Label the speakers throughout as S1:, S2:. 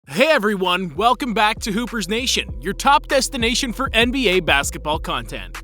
S1: Hey everyone, welcome back to Hoopers Nation, your top destination for NBA basketball content.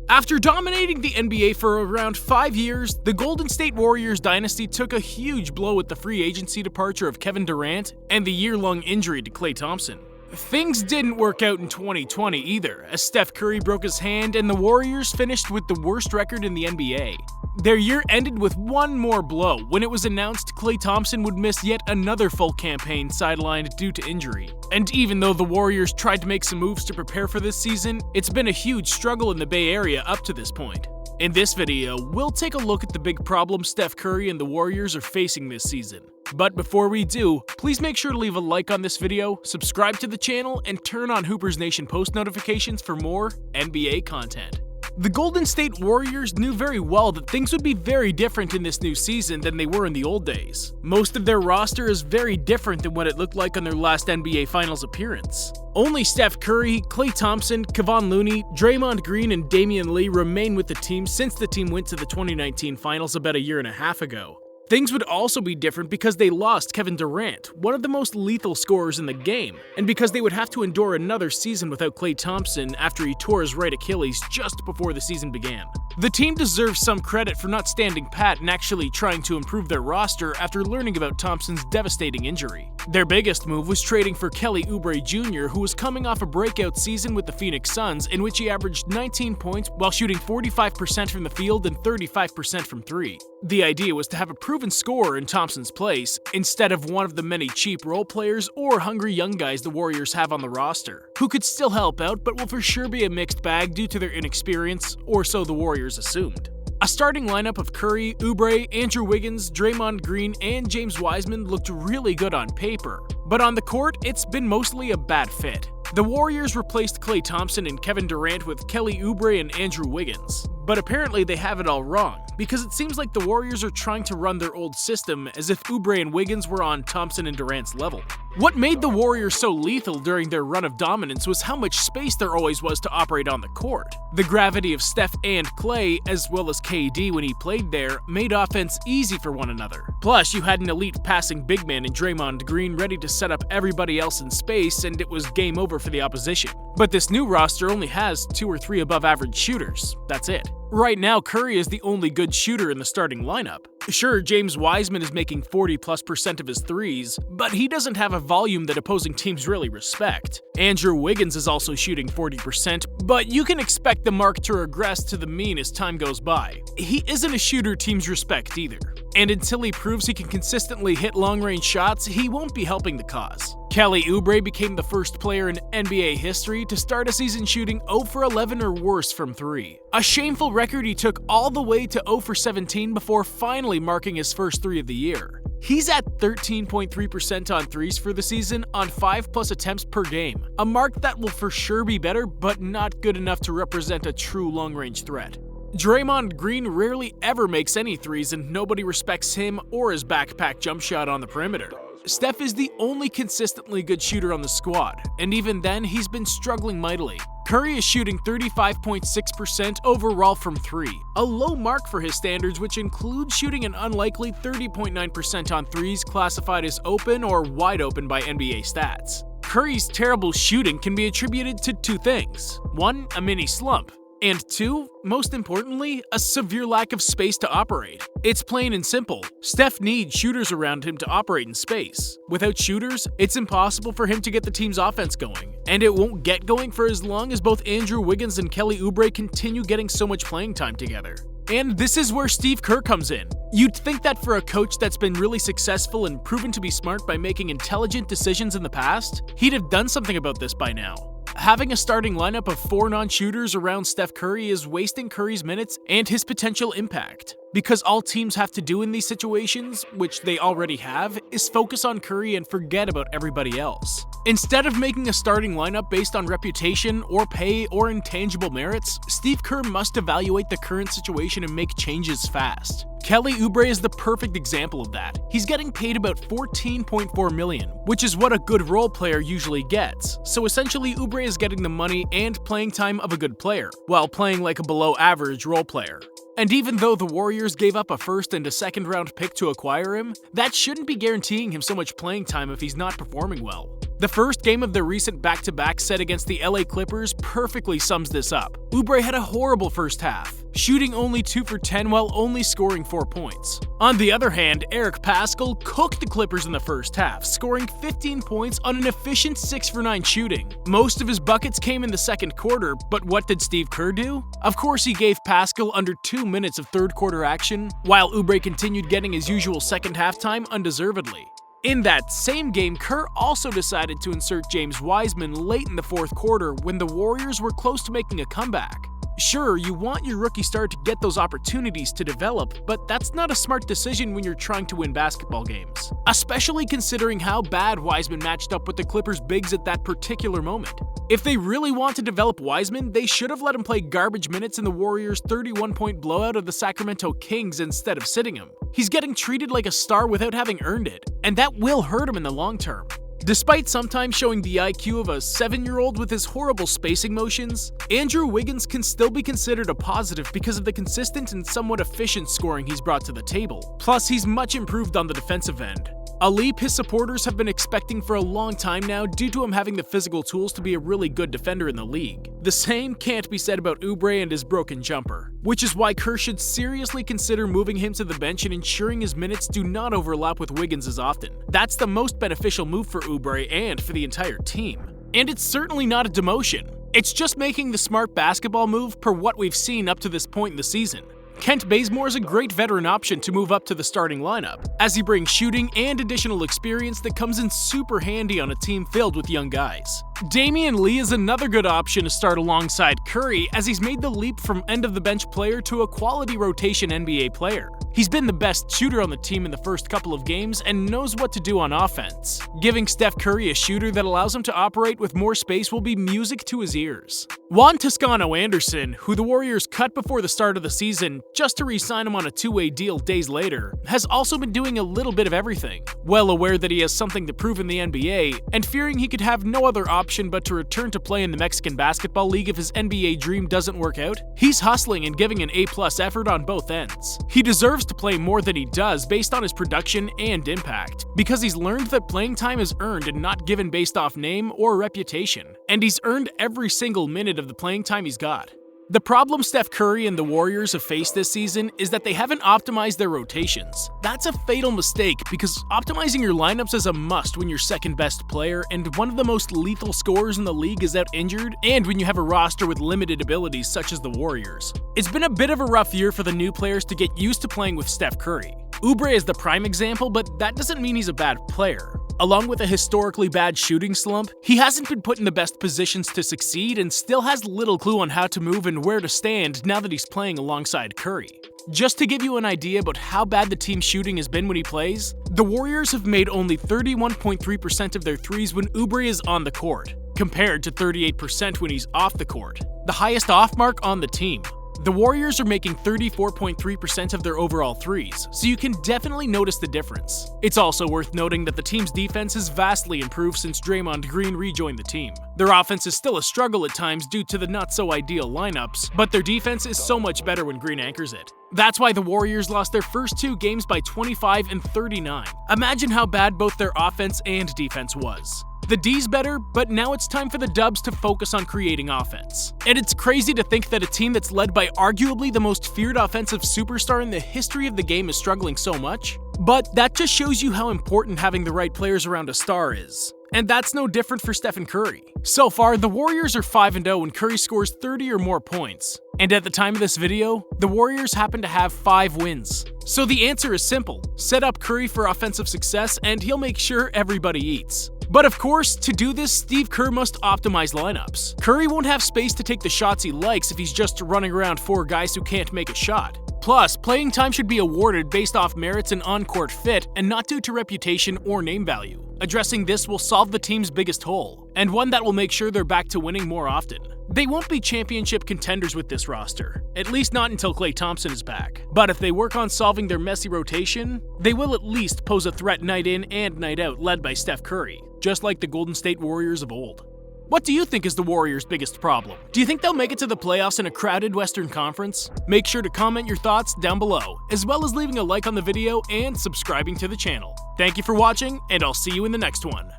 S1: After dominating the NBA for around 5 years, the Golden State Warriors dynasty took a huge blow with the free agency departure of Kevin Durant and the year-long injury to Klay Thompson. Things didn't work out in 2020 either, as Steph Curry broke his hand and the Warriors finished with the worst record in the NBA. Their year ended with one more blow when it was announced Klay Thompson would miss yet another full campaign sidelined due to injury. And even though the Warriors tried to make some moves to prepare for this season, it's been a huge struggle in the Bay Area up to this point. In this video, we'll take a look at the big problems Steph Curry and the Warriors are facing this season. But before we do, please make sure to leave a like on this video, subscribe to the channel, and turn on Hoopers Nation post notifications for more NBA content. The Golden State Warriors knew very well that things would be very different in this new season than they were in the old days. Most of their roster is very different than what it looked like on their last NBA Finals appearance. Only Steph Curry, Klay Thompson, Kevon Looney, Draymond Green, and Damion Lee remain with the team since the team went to the 2019 Finals about a year and a half ago. Things would also be different because they lost Kevin Durant, one of the most lethal scorers in the game, and because they would have to endure another season without Klay Thompson after he tore his right Achilles just before the season began. The team deserves some credit for not standing pat and actually trying to improve their roster after learning about Thompson's devastating injury. Their biggest move was trading for Kelly Oubre Jr., who was coming off a breakout season with the Phoenix Suns in which he averaged 19 points while shooting 45% from the field and 35% from three. The idea was to have a proven scorer in Thompson's place, instead of one of the many cheap role players or hungry young guys the Warriors have on the roster, who could still help out but will for sure be a mixed bag due to their inexperience, or so the Warriors assumed. A starting lineup of Curry, Oubre, Andrew Wiggins, Draymond Green, and James Wiseman looked really good on paper, but on the court, it's been mostly a bad fit. The Warriors replaced Klay Thompson and Kevin Durant with Kelly Oubre and Andrew Wiggins. But apparently they have it all wrong, because it seems like the Warriors are trying to run their old system as if Oubre and Wiggins were on Thompson and Durant's level. What made the Warriors so lethal during their run of dominance was how much space there always was to operate on the court. The gravity of Steph and Klay, as well as KD when he played there, made offense easy for one another. Plus, you had an elite passing big man in Draymond Green ready to set up everybody else in space, and it was game over for the opposition. But this new roster only has 2 or 3 above average shooters. That's it. Right now, Curry is the only good shooter in the starting lineup. Sure, James Wiseman is making 40+% of his threes, but he doesn't have a volume that opposing teams really respect. Andrew Wiggins is also shooting 40%, but you can expect the mark to regress to the mean as time goes by. He isn't a shooter teams respect either, and until he proves he can consistently hit long-range shots, he won't be helping the cause. Kelly Oubre became the first player in NBA history to start a season shooting 0 for 11 or worse from 3. A shameful record he took all the way to 0 for 17 before finally marking his first 3 of the year. He's at 13.3% on threes for the season on 5+ attempts per game, a mark that will for sure be better but not good enough to represent a true long-range threat. Draymond Green rarely ever makes any threes and nobody respects him or his backpack jump shot on the perimeter. Steph is the only consistently good shooter on the squad, and even then, he's been struggling mightily. Curry is shooting 35.6% overall from 3, a low mark for his standards, which includes shooting an unlikely 30.9% on threes classified as open or wide open by NBA stats. Curry's terrible shooting can be attributed to 2 things. 1, a mini slump. And 2, most importantly, a severe lack of space to operate. It's plain and simple. Steph needs shooters around him to operate in space. Without shooters, it's impossible for him to get the team's offense going. And it won't get going for as long as both Andrew Wiggins and Kelly Oubre continue getting so much playing time together. And this is where Steve Kerr comes in. You'd think that for a coach that's been really successful and proven to be smart by making intelligent decisions in the past, he'd have done something about this by now. Having a starting lineup of 4 non-shooters around Steph Curry is wasting Curry's minutes and his potential impact. Because all teams have to do in these situations, which they already have, is focus on Curry and forget about everybody else. Instead of making a starting lineup based on reputation or pay or intangible merits, Steve Kerr must evaluate the current situation and make changes fast. Kelly Oubre is the perfect example of that. He's getting paid about $14.4 million, which is what a good role player usually gets. So essentially, Oubre is getting the money and playing time of a good player, while playing like a below-average role player. And even though the Warriors gave up a first and a second round pick to acquire him, that shouldn't be guaranteeing him so much playing time if he's not performing well. The first game of their recent back-to-back set against the LA Clippers perfectly sums this up. Oubre had a horrible first half, shooting only 2 for 10 while only scoring 4 points. On the other hand, Eric Paschall cooked the Clippers in the first half, scoring 15 points on an efficient 6 for 9 shooting. Most of his buckets came in the second quarter, but what did Steve Kerr do? Of course he gave Paschall under 2 minutes of third quarter action, while Oubre continued getting his usual second half time undeservedly. In that same game, Kerr also decided to insert James Wiseman late in the fourth quarter when the Warriors were close to making a comeback. Sure, you want your rookie star to get those opportunities to develop, but that's not a smart decision when you're trying to win basketball games. Especially considering how bad Wiseman matched up with the Clippers' bigs at that particular moment. If they really want to develop Wiseman, they should have let him play garbage minutes in the Warriors' 31-point blowout of the Sacramento Kings instead of sitting him. He's getting treated like a star without having earned it, and that will hurt him in the long term. Despite sometimes showing the IQ of a 7-year-old with his horrible spacing motions, Andrew Wiggins can still be considered a positive because of the consistent and somewhat efficient scoring he's brought to the table. Plus, he's much improved on the defensive end. A leap his supporters have been expecting for a long time now due to him having the physical tools to be a really good defender in the league. The same can't be said about Oubre and his broken jumper, which is why Kerr should seriously consider moving him to the bench and ensuring his minutes do not overlap with Wiggins as often. That's the most beneficial move for Oubre and for the entire team. And it's certainly not a demotion. It's just making the smart basketball move per what we've seen up to this point in the season. Kent Bazemore is a great veteran option to move up to the starting lineup, as he brings shooting and additional experience that comes in super handy on a team filled with young guys. Damion Lee is another good option to start alongside Curry, as he's made the leap from end-of-the-bench player to a quality rotation NBA player. He's been the best shooter on the team in the first couple of games and knows what to do on offense. Giving Steph Curry a shooter that allows him to operate with more space will be music to his ears. Juan Toscano-Anderson, who the Warriors cut before the start of the season just to re-sign him on a two-way deal days later, has also been doing a little bit of everything. Well aware that he has something to prove in the NBA, and fearing he could have no other option but to return to play in the Mexican Basketball League if his NBA dream doesn't work out, he's hustling and giving an A+ effort on both ends. He deserves to play more than he does based on his production and impact, because he's learned that playing time is earned and not given based off name or reputation, and he's earned every single minute of the playing time he's got. The problem Steph Curry and the Warriors have faced this season is that they haven't optimized their rotations. That's a fatal mistake because optimizing your lineups is a must when your second best player and one of the most lethal scorers in the league is out injured, and when you have a roster with limited abilities such as the Warriors. It's been a bit of a rough year for the new players to get used to playing with Steph Curry. Oubre is the prime example, but that doesn't mean he's a bad player. Along with a historically bad shooting slump, he hasn't been put in the best positions to succeed and still has little clue on how to move and where to stand now that he's playing alongside Curry. Just to give you an idea about how bad the team's shooting has been when he plays, the Warriors have made only 31.3% of their threes when Oubre is on the court, compared to 38% when he's off the court, the highest off mark on the team. The Warriors are making 34.3% of their overall threes, so you can definitely notice the difference. It's also worth noting that the team's defense has vastly improved since Draymond Green rejoined the team. Their offense is still a struggle at times due to the not-so-ideal lineups, but their defense is so much better when Green anchors it. That's why the Warriors lost their first two games by 25 and 39. Imagine how bad both their offense and defense was. The D's better, but now it's time for the Dubs to focus on creating offense. And it's crazy to think that a team that's led by arguably the most feared offensive superstar in the history of the game is struggling so much. But that just shows you how important having the right players around a star is. And that's no different for Stephen Curry. So far, the Warriors are 5-0 when Curry scores 30 or more points. And at the time of this video, the Warriors happen to have 5 wins. So the answer is simple. Set up Curry for offensive success and he'll make sure everybody eats. But of course, to do this, Steve Kerr must optimize lineups. Curry won't have space to take the shots he likes if he's just running around 4 guys who can't make a shot. Plus, playing time should be awarded based off merits and on-court fit and not due to reputation or name value. Addressing this will solve the team's biggest hole, and one that will make sure they're back to winning more often. They won't be championship contenders with this roster, at least not until Klay Thompson is back. But if they work on solving their messy rotation, they will at least pose a threat night in and night out led by Steph Curry, just like the Golden State Warriors of old. What do you think is the Warriors' biggest problem? Do you think they'll make it to the playoffs in a crowded Western Conference? Make sure to comment your thoughts down below, as well as leaving a like on the video and subscribing to the channel. Thank you for watching, and I'll see you in the next one.